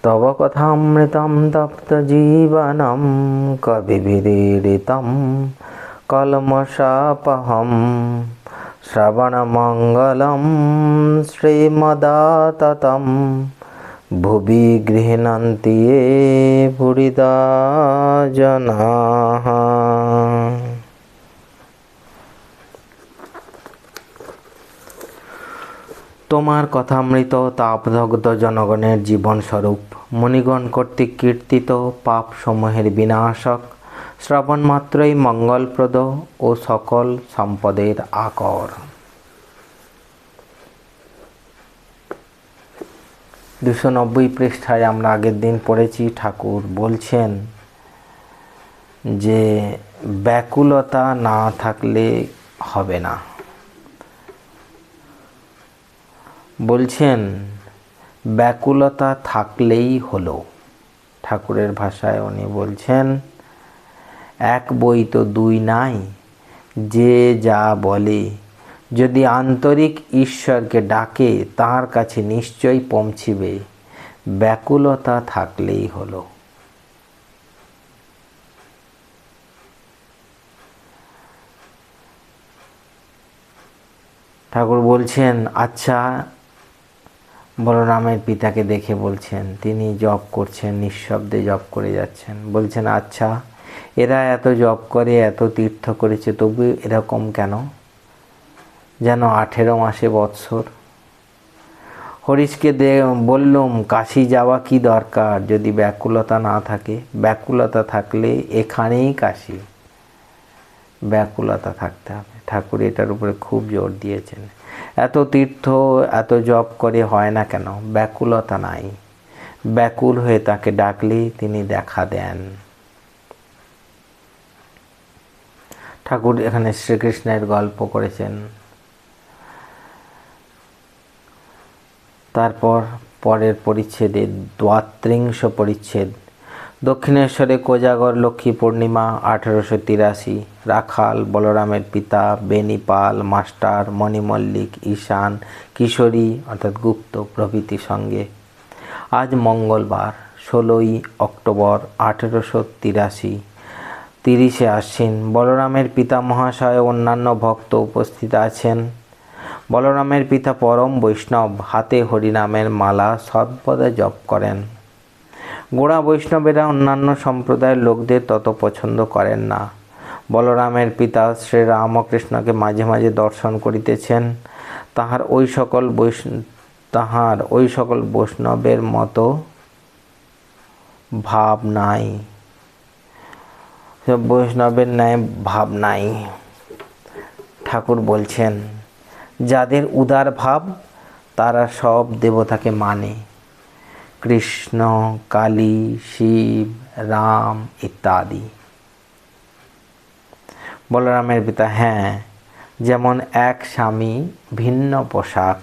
तव कथामृतं तप्तजीवनं कविभिरीडितं कल्मषापहं श्रवणमङ्गलं श्रीमदाततं भुवि गृह्णन्ति ये पुरिता जनाः। তোমার কথামৃত তাপদগ্ধ জনগণের জীবনস্বরূপ মুনিগণ কর্তৃক কীর্তিত পাপসমূহের বিনাশক, শ্রবণ মাত্রই মঙ্গলপ্রদ ও সকল সম্পদের আকর। 290 পৃষ্ঠায় আমরা আগের দিন পড়েছি, ঠাকুর বলছেন যে ব্যাকুলতা না থাকলে হবে না। বলছেন ব্যাকুলতা থাকলেই হলো। ঠাকুরের ভাষায় উনি বলছেন, এক বই তো দুই নাই, যে যা বলে যদি আন্তরিক ঈশ্বরকে ডাকে তার কাছে নিশ্চয়ই পৌঁছিবে, ব্যাকুলতা থাকলেই হলো। ঠাকুর বলছেন, আচ্ছা, বলরামের পিতাকে দেখে বলছেন, তিনি জপ করছেন, নিঃশব্দে জপ করে যাচ্ছেন। বলছেন, আচ্ছা, এরা এত জপ করে, এত তীর্থ করেছে, তবু এরকম কেন? যেন 18 মাসে বৎসর। হরিশকে বললুম, কাশি যাওয়া কি দরকার যদি ব্যাকুলতা না থাকে? ব্যাকুলতা থাকলে এখানেই কাশি, ব্যাকুলতা থাকতে হবে। ঠাকুর এটার উপরে খুব জোর দিয়েছেন। এত তীর্থ, এত জপ করে হয় না কেন? ব্যাকুলতা নাই। ব্যাকুল হয়ে তাকে ডাকলে তিনি দেখা দেন। ঠাকুর এখানে শ্রীকৃষ্ণের গল্প করেছেন। তারপর পরের পরিচ্ছেদে 32 পরিচ্ছেদ, দক্ষিণেশ্বরে কোজাগর লক্ষ্মী পূর্ণিমা 1883। রাখাল, বলরামের পিতা, বেনিপাল, মাস্টার, মণিমল্লিক, ঈশান, কিশোরী অর্থাৎ গুপ্ত প্রভৃতি সঙ্গে। আজ মঙ্গলবার 16ই অক্টোবর 1883, 30শে আশ্বিন। বলরামের পিতা মহাশয় অন্যান্য ভক্ত উপস্থিত আছেন। বলরামের পিতা পরম বৈষ্ণব, হাতে হরিনামের মালা সর্বদা জপ করেন। গোড়া বৈষ্ণবেরা অন্যান্য সম্প্রদায়ের লোকদের তত পছন্দ করেন না। বলরামের পিতা শ্রীরামকৃষ্ণকে মাঝে মাঝে দর্শন করিতেছেন। তাহার ওই সকল বৈষ্ণবের মতো ভাব নাই, বৈষ্ণবের ন্যায় ভাব নাই। ঠাকুর বলছেন, যাদের উদার ভাব তারা সব দেবতাকে মানে, কৃষ্ণ, কালী, শিব, রাম ইত্যাদি। বলরামের পিতা, হ্যাঁ, যেমন এক স্বামী ভিন্ন পোশাক।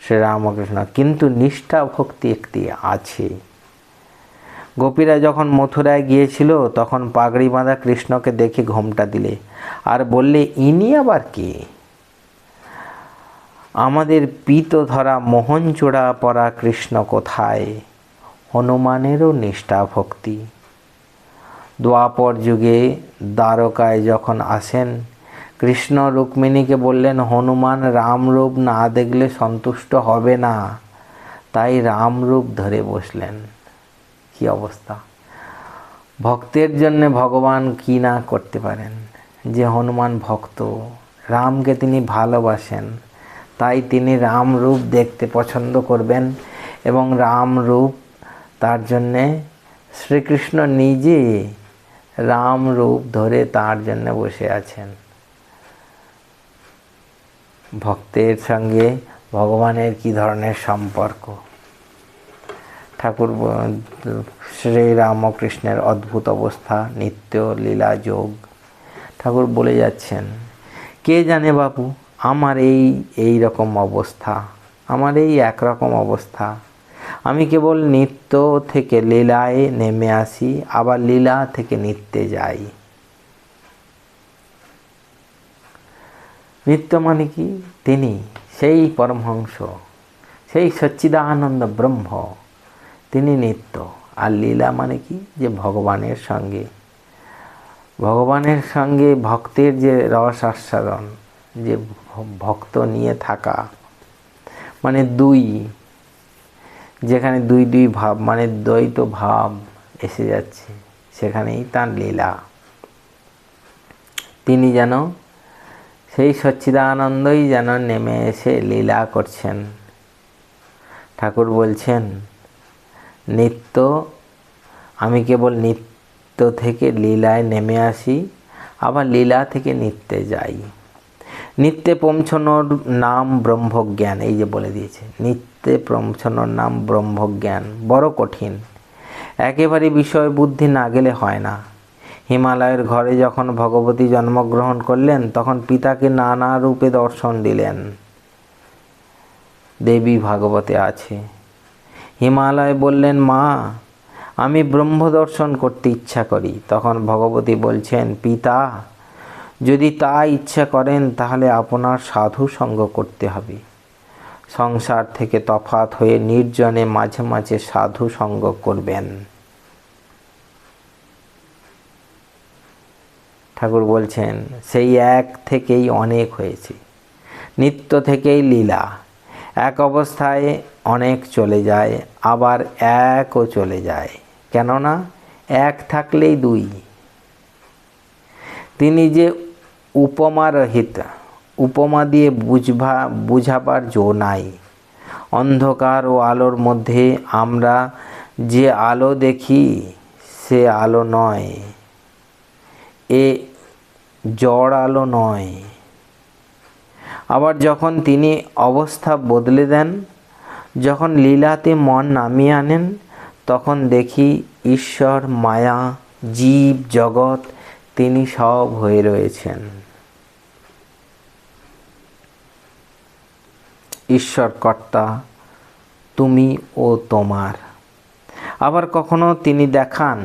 শ্রীরামকৃষ্ণ, কিন্তু নিষ্ঠা ভক্তি একটি আছে। গোপীরা যখন মথুরায় গিয়েছিল তখন পাগড়ি বাঁধা কৃষ্ণকে দেখে ঘোমটা দিলে আর বললে, ইনি আবার কে? আমাদের পীত ধরা মোহনচূড়া পরা কৃষ্ণ কোথায়? হনুমানেরও নিষ্ঠা ভক্তি। দ্বাপর যুগে দ্বারকায় যখন আসেন, কৃষ্ণ রুক্মিণীকে বললেন, হনুমান রামরূপ না দেখলে সন্তুষ্ট হবে না, তাই রামরূপ ধরে বসলেন। কি অবস্থা! ভক্তের জন্য ভগবান কি না করতে পারেন। যে হনুমান ভক্ত, রামকে তিনি ভালোবাসেন, তাই তিনি রামরূপ দেখতে পছন্দ করবেন এবং রামরূপ তার জন্যে শ্রীকৃষ্ণ নিজে রামরূপ ধরে তার জন্য বসে আছেন। ভক্তের সঙ্গে ভগবানের কি ধরনের সম্পর্ক! ঠাকুর শ্রীরামকৃষ্ণের অদ্ভুত অবস্থা, নিত্য লীলা যোগ। ঠাকুর বলে যাচ্ছেন, কে জানে বাপু, আমার এই রকম অবস্থা, আমার এই একরকম অবস্থা। আমি কেবল নিত্য থেকে লীলায় নেমে আসি, আবার লীলা থেকে নিত্যে যাই। নিত্য মানে কি? তিনি সেই পরমহংস, সেই সচ্চিদানন্দ ব্রহ্ম, তিনি নিত্য। আর লীলা মানে কি, যে ভগবানের সঙ্গে ভক্তের যে রস আস্বাদন, যে ভক্ত নিয়ে থাকা, মানে দুই, যেখানে দুই দুই ভাব মানে দ্বৈত ভাব এসে যাচ্ছে, সেখানেই তার লীলা। তিনি যেন সেই সচ্চিদানন্দই যেন নেমে এসে লীলা করছেন। ঠাকুর বলছেন, নিত্য, আমি কেবল নিত্য থেকে লীলায় নেমে আসি, আবার লীলা থেকে নিত্যে যাই। নিত্যে পৌঁছনোর নাম ব্রহ্মজ্ঞান। এই যে বলে দিয়েছে, নিত্যে পৌঁছনোর নাম ব্রহ্মজ্ঞান, বড় কঠিন। একেবারে বিষয় বুদ্ধি না গেলে হয় না। হিমালয়ের ঘরে যখন ভগবতী জন্মগ্রহণ করলেন, তখন পিতাকে নানা রূপে দর্শন দিলেন। দেবী ভাগবতে আছে। হিমালয় বললেন, মা, আমি ব্রহ্ম দর্শন করতে ইচ্ছা করি। তখন ভগবতী বলছেন, পিতা যদি তা ইচ্ছা করেন, তাহলে আপনার সাধু সঙ্গ করতে হবে। সংসার থেকে তফাৎ হয়ে নির্জনে মাঝে মাঝে সাধু সঙ্গ করবেন। ঠাকুর বলছেন, সেই এক থেকেই অনেক হয়েছে, নিত্য থেকেই লীলা। এক অবস্থায় অনেক চলে যায়, আবার একও চলে যায়। কেননা এক থাকলেই দুই। তিনি যে উপমা রহিত, উপমা দিয়ে বুঝাবার জো নাই। অন্ধকার ও আলোর মধ্যে আমরা যে আলো দেখি, সে আলো নয়, এ জড় আলো নয়। আবার যখন তিনি অবস্থা বদলে দেন, যখন লীলাতে মন নামিয়ে আনেন, তখন দেখি ঈশ্বর, মায়া, জীব জগৎ তিনি সব হয়ে রয়েছেন। ঈশ্বর কর্তা, তুমি ও তোমার। আবার কখনো তিনি দেখান,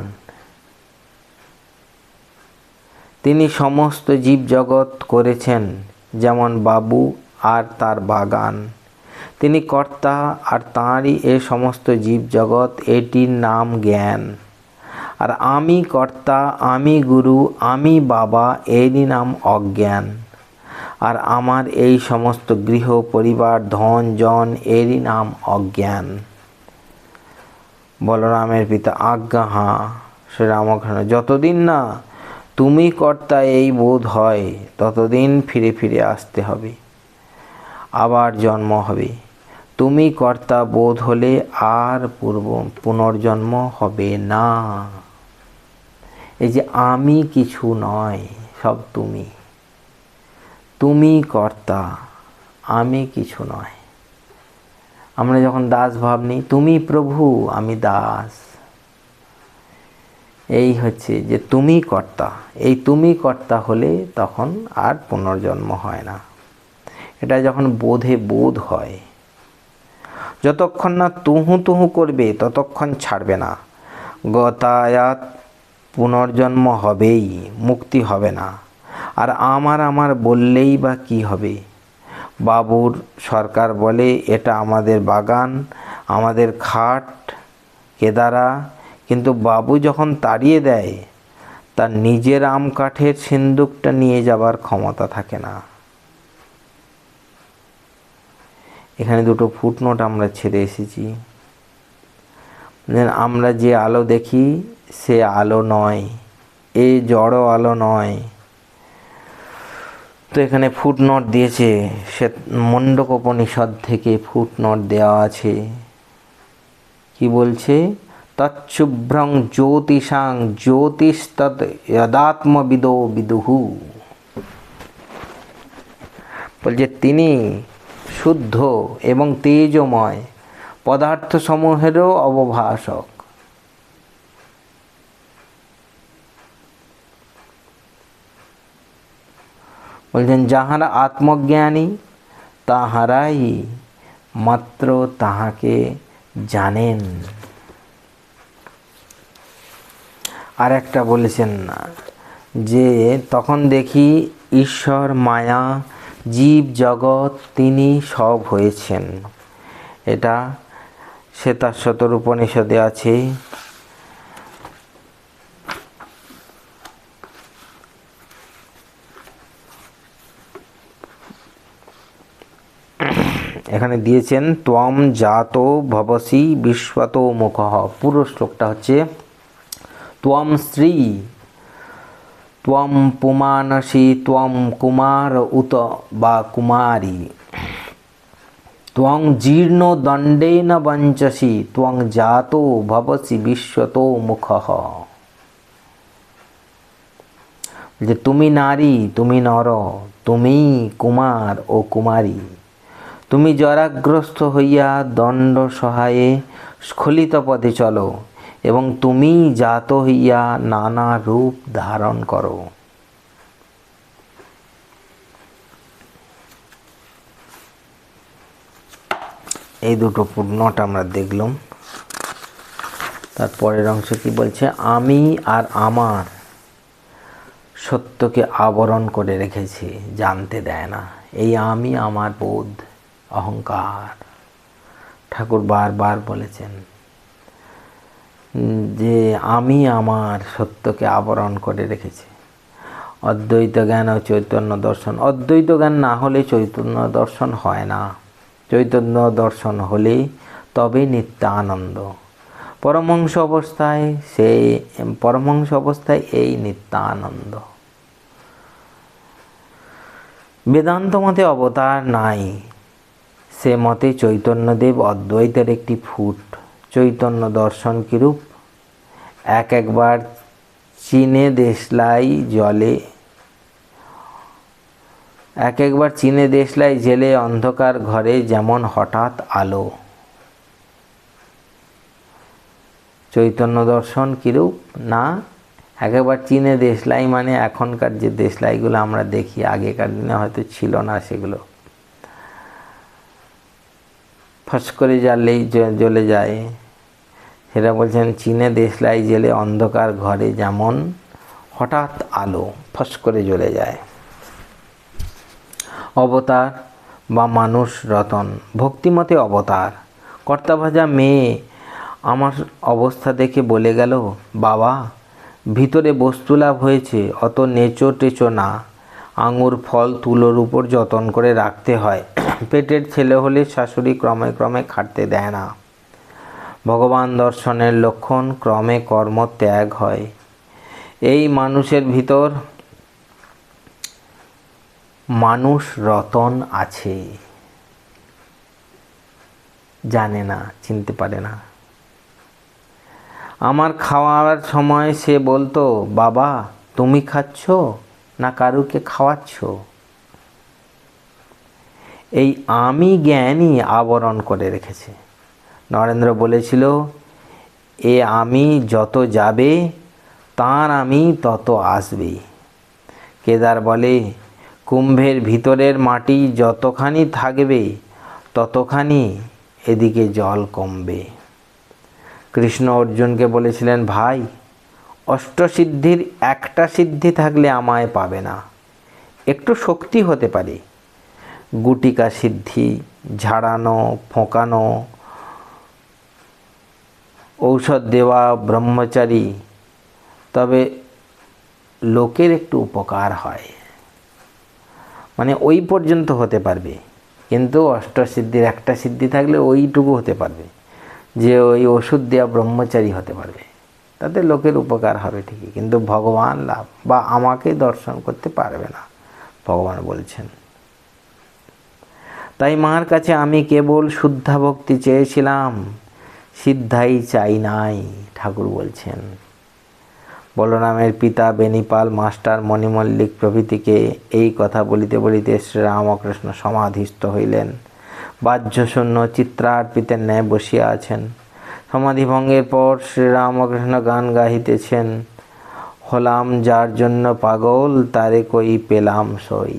তিনি সমস্ত জীব জগৎ করেছেন, যেমন বাবু আর তার বাগান। তিনি কর্তা, আর তাঁরই এ সমস্ত জীব জগৎ, এটির নাম জ্ঞান। আর আমি কর্তা, আমি গুরু, আমি বাবা, এরই নাম অজ্ঞান। আর আমার এই সমস্ত গৃহ পরিবার ধন জন, এরই নাম অজ্ঞান। বলরামের পিতা, আজ্ঞা হাঁ। শ্রীরামকৃষ্ণ, যতদিন না তুমি কর্তা এই বোধ হয়, ততদিন ফিরে ফিরে আসতে হবে, আবার জন্ম হবে। তুমি কর্তা বোধ হলে আর পুনর্জন্ম হবে না। এই যে আমি কিছু নয়, সব তুমি। তুমি কর্তা, আমি কিছু নয়। আমরা যখন দাস ভাব নিই, তুমি প্রভু, আমি দাস, এই হচ্ছে যে তুমি কর্তা। এই তুমি কর্তা হলে তখন আর পুনর্জন্ম হয় না। এটা যখন বোধে বোধ হয়, যতক্ষণ না তুহু তুহু করবে, ততক্ষণ ছাড়বে না। গতায়াত পুনর্জন্ম হবেই, মুক্তি হবে না। আর আমার আমার বললেই বা কি হবে? বাবুর সরকার বলে, এটা আমাদের বাগান, আমাদের খাট, কেদারা। কিন্তু বাবু যখন তাড়িয়ে দেয়, তার নিজের আম কাঠের সিন্দুকটা নিয়ে যাবার ক্ষমতা থাকে না। এখানে দুটো ফুটনোট আমরা ছেড়ে এসেছি। আমরা যে আলো দেখি, সে আলো নয়, এ জড় আলো নয়। তো এখানে ফুটনোট দিয়েছে, সে মুণ্ডকোপনিষদ থেকে ফুটনোট দেওয়া আছে। কি বলছে? তচ্ছুভ্রং জ্যোতিষাং জ্যোতিস্তৎ যদাত্মবিদো বিদুহু। বলছে তিনি শুদ্ধ এবং তেজময় পদার্থ সমূহেরও অবভাষক। বলছেন, যাহারা আত্মজ্ঞানী, তাহারাই মাত্র তাহাকে জানেন। আর একটা বলেছেন না, যে তখন দেখি ঈশ্বর, মায়া, জীব জগৎ তিনি সব হয়েছেন। এটা শ্বেতাশ্বতর উপনিষদে আছে। এখানে দিয়েছেন ত্বম জাতো ভবসি বিশ্বতো মুখঃ। পুরো শ্লোকটা হচ্ছে ত্বম স্ত্রী ত্বম পুমানসি ত্বম কুমার উত বা কুমারী ত্বং জীর্ণ দণ্ডেন বঞ্চসি ত্বং জাতো ভবসি বিশ্বতো মুখঃ। যে তুমি নারী, তুমি নর, তুমি কুমার ও কুমারী, তুমি জরাগ্রস্ত হইয়া দণ্ড সহায়ে স্খলিত পথে চলো এবং তুমি জাত হইয়া নানা রূপ ধারণ করো। এই দুটো পূর্ণটা আমরা দেখলাম। তারপরের অংশ কি বলছে? আমি আর আমার সত্যকে আবরণ করে রেখেছে, জানতে দেয় না। এই আমি আমার বোধ, অহংকার। ঠাকুর বারবার বলেছেন যে আমি আমার সত্যকে আবরণ করে রেখেছে। অদ্বৈত জ্ঞান ও চৈতন্য দর্শন, অদ্বৈত জ্ঞান না হলে চৈতন্য দর্শন হয় না। চৈতন্য দর্শন হলে তবে নিত্যানন্দ। পরমহংস অবস্থায় এই নিত্যানন্দ। বেদান্ত মতে অবতার নাই, সে মতে চৈতন্যদেব অদ্বৈতের একটি ফুট। চৈতন্য দর্শন কিরূপ? একবার চীনে দেশলাই জেলে অন্ধকার ঘরে যেমন হঠাৎ আলো। চৈতন্য দর্শন কিরূপ? না, একবার চীনে দেশলাই মানে এখনকার যে দেশলাইগুলো আমরা দেখি, আগেকার দিনে হয়তো ছিল না সেগুলো, ফস করে জ্বাললেই জ্বলে যায়। সেটা বলছেন চীনে দেশলাই জেলে অন্ধকার ঘরে যেমন হঠাৎ আলো ফস করে জ্বলে যায়। অবতার বা মানুষ রতন, ভক্তিমতে অবতার। কর্তা ভাজা মেয়ে আমার অবস্থা দেখে বলে গেল, বাবা ভিতরে বস্তু লাভ হয়েছে, অত নেচো টেচো না। আঙুর ফল তুলোর উপর যতন করে রাখতে হয়। পেটের ছেলে হলে শাশুড়ি ক্রমে ক্রমে খাটতে দেয় না। ভগবান দর্শনের লক্ষণ ক্রমে কর্ম ত্যাগ হয়। এই মানুষের ভিতর মানুষ রতন আছে, জানে না, চিনতে পারে না। আমার খাওয়ার সময় সে বলতো, বাবা তুমি খাচ্ছ না কারুকে খাওয়াচ্ছ? এই আমি জ্ঞানই আবরণ করে রেখেছে। নরেন্দ্র বলেছিল, এ আমি যত যাবে তার আমি তত আসবে। কেদার বলে, কুম্ভের ভিতরের মাটি যতখানি থাকবে ততখানি এদিকে জল কমবে। কৃষ্ণ অর্জুনকে বলেছিলেন, ভাই অষ্টসিদ্ধির একটা সিদ্ধি থাকলে আমায় পাবে না। একটু শক্তি হতে পারে, গুটিকা সিদ্ধি, ঝাড়ানো, ফোঁকানো, ঔষধ দেওয়া, ব্রহ্মচারী, তবে লোকের একটু উপকার হয়, মানে ওই পর্যন্ত হতে পারবে। কিন্তু অষ্টসিদ্ধির একটা সিদ্ধি থাকলে ওইটুকু হতে পারবে, যে ওই ওষুধ দেওয়া ব্রহ্মচারী হতে পারবে, তাতে লোকের উপকার হবে ঠিকই, কিন্তু ভগবান লাভ বা আমাকে দর্শন করতে পারবে না, ভগবান বলছেন। তাই মার কাছে আমি কেবল শুদ্ধা ভক্তি চেয়েছিলাম, সিদ্ধাই চাই নাই, ঠাকুর বলছেন। বলরামের পিতা বেনিপাল মাস্টার মণিমল্লিক প্রভৃতিকে এই কথা বলিতে বলিতে শ্রীরামকৃষ্ণ সমাধিস্থ হইলেন। বাহ্যশূন্য চিত্রার্পিতের ন্যায় বসিয়া আছেন। সমাধিভঙ্গের পর শ্রীরামকৃষ্ণ গান গাহিতেছেন, হলাম যার জন্য পাগল তারে কই পেলাম সই।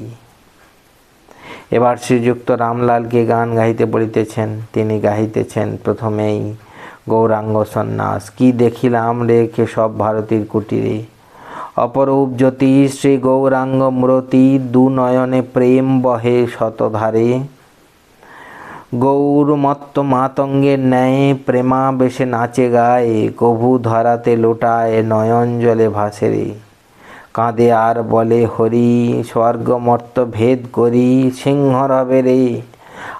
এবার শ্রীযুক্ত রামলালকে গান গাহিতে বলিতেছেন। তিনি গাহিতেছেন প্রথমেই, গৌরাঙ্গ সন্ন্যাস কি দেখিলাম রে কেশব ভারতীর কুটিরে, অপরূপ জ্যোতি শ্রী গৌরাঙ্গ মূরতি, দু নয়নে প্রেম বহে শতধারে, গৌরমত্ত মাতঙ্গের ন্যায় প্রেমাবেশে নাচে গায়ে, কভু ধরাতে লোটায় নয়ন জলে ভাসে রে। কাঁদে আর বলে হরি, স্বর্গমর্ত ভেদ করি সিংহ রবে রে।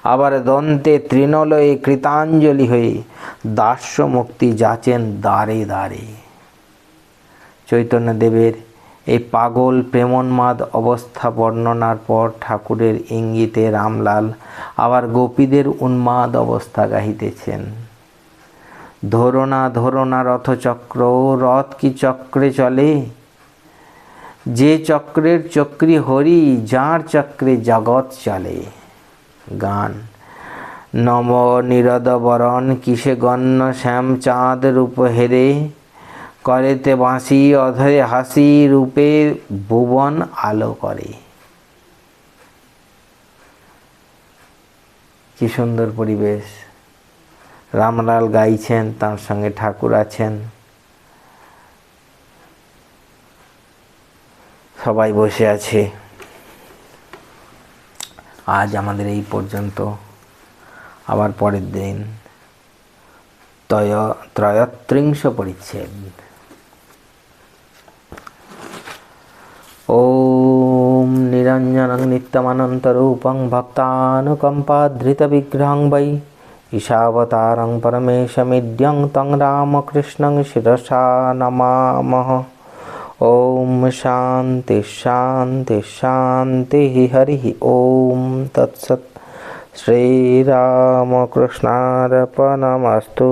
আবার দন্তে তৃণলয়ে কৃতাঞ্জলি হয়ে, দাস্য মুক্তি যাচেন দ্বারে দ্বারে। চৈতন্যদেবের এই পাগল প্রেমোন্মাদ অবস্থা বর্ণনার পর ঠাকুরের ইঙ্গিতে রামলাল আবার গোপীদের উন্মাদ অবস্থা গাহিতেছেন। ধরো না রথচক্র, রথ কি চক্রে চলে? যে চক্রের চক্রী হরি, যার চক্রে জগৎ চলে। গান। নব নিরদ বরণ কিসে গণ্য শ্যাম চাঁদ রূপ হেরে, করেতে বাঁশি অধরে হাসি রূপে ভুবন আলো করে। কি সুন্দর পরিবেশ। রামলাল গাইছেন, তার সঙ্গে ঠাকুর আছেন, সবাই বসে আছে। আজ আমাদের এই পর্যন্ত। আবার পরের দিন ত্রয়ত্রিংশ পরিচ্ছেদ। ওম নিরঞ্জনং নিত্যমনন্তরূপং ভক্তানুকম্পাধৃতবিগ্রহং বৈ ঈশাবতারং পরমেশমিদ্যং তং রামকৃষ্ণং শিরসা নমামঃ। ওম শান্তি শান্তি শান্তি। হরি ওম তৎসৎ। শ্রীরামকৃষ্ণার্পণমস্তু।